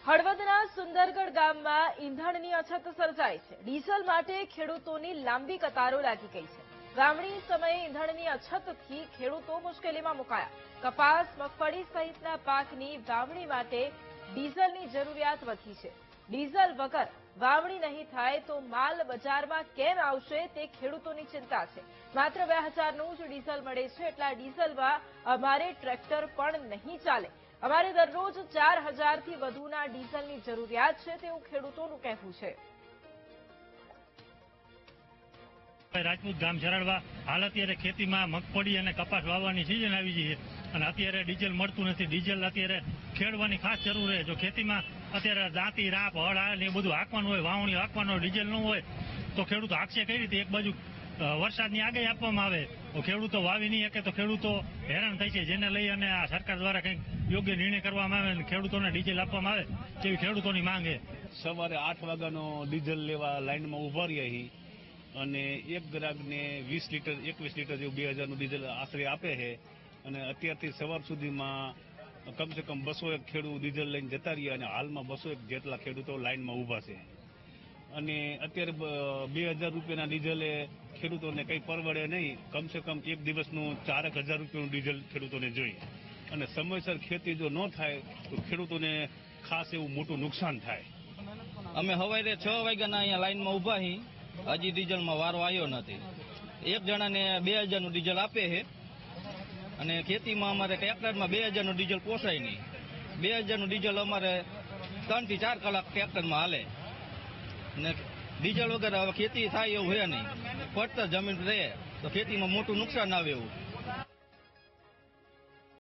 હળવદના સુંદરગઢ ગામમાં ઈંધણની અછત સર્જાઈ છે। ડીઝલ માટે ખેડૂતોની લાંબી કતારો લાગી ગઈ છે। વાવણી સમયે ઈંધણની અછતથી ખેડૂતો મુશ્કેલીમાં મુકાયા। કપાસ, મગફળી સહિતના પાકની વાવણી માટે ડીઝલની જરૂરિયાત વધી છે। ડીઝલ વગર વાવણી નહીં થાય તો માલ બજારમાં કેમ આવશે તે ખેડૂતોની ચિંતા છે। માત્ર 2000નું જ ડીઝલ મળે છે, એટલા ડીઝલમાં અમારે ટ્રેક્ટર પણ નહીં ચાલે। અમારે દરરોજ 4000થી વધુના ડીઝલની જરૂરિયાત છે તેવું ખેડૂતોનું કહેવું છે। રાજપૂત ગામ જરાડવા હાલ અત્યારે ખેતીમાં મગફળી અને કપાસ વાવવાની સિઝન આવી ગઈ છે અને અત્યારે ડીઝલ મળતું નથી। ડીઝલ અત્યારે ખેડવાની ખાસ જરૂર છે। જો ખેતીમાં અત્યારે દાંતી, રાપ, હળ ને એ બધું હાંકવાનું હોય, વાવણી હાંકવાનું હોય, ડીઝલ ન હોય તો ખેડૂતો હાંકશે કઈ રીતે? એક બાજુ વરસાદની આગાહી આપવામાં આવે તો ખેડૂતો વાવી નહીં શકે તો ખેડૂતો હેરાન થાય છે, જેને લઈ અને આ સરકાર દ્વારા કંઈક યોગ્ય નિર્ણય કરવામાં આવે અને ખેડૂતોને ડીઝલ આપવામાં આવે તેવી ખેડૂતોની માંગ છે। સવારે 8 વાગ્યાનો ડીઝલ લેવા લાઈનમાં ઉભા રહ્યા અને એક ગ્રાહકને 20 લીટર 21 લીટર જેવું 2000નું ડીઝલ આશરે આપે છે અને અત્યારથી સવાર સુધીમાં કમસે કમ 201 ખેડૂત ડીઝલ લઈને જતા રહ્યા અને હાલમાં 201 જેટલા ખેડૂતો લાઈનમાં ઉભા છે અને અત્યારે 2000 રૂપિયાના ડીઝલે ખેડૂતોને કંઈ પરવડે નહીં। કમસે કમ એક દિવસનું 4000 રૂપિયાનું ડીઝલ ખેડૂતોને જોઈએ અને સમયસર ખેતી જો ન થાય તો ખેડૂતોને ખાસ એવું મોટું નુકસાન થાય। અમે સવારે 6 વાગ્યાના અહીંયા લાઈનમાં ઉભા છીએ, હજી ડીઝલમાં વારો આવ્યો નથી। એક જણાને 2000નું ડીઝલ આપે છે અને ખેતીમાં અમારે ટ્રેક્ટરમાં 2000નું ડીઝલ પોસાય નહીં। 2000નું ડીઝલ અમારે 3 થી 4 કલાક ટ્રેક્ટરમાં હાલે ને ડીઝલ વગર હવે ખેતી થાય એવું છે નહીં। પડતર જમીન રહે તો ખેતીમાં મોટું નુકસાન આવે એવું।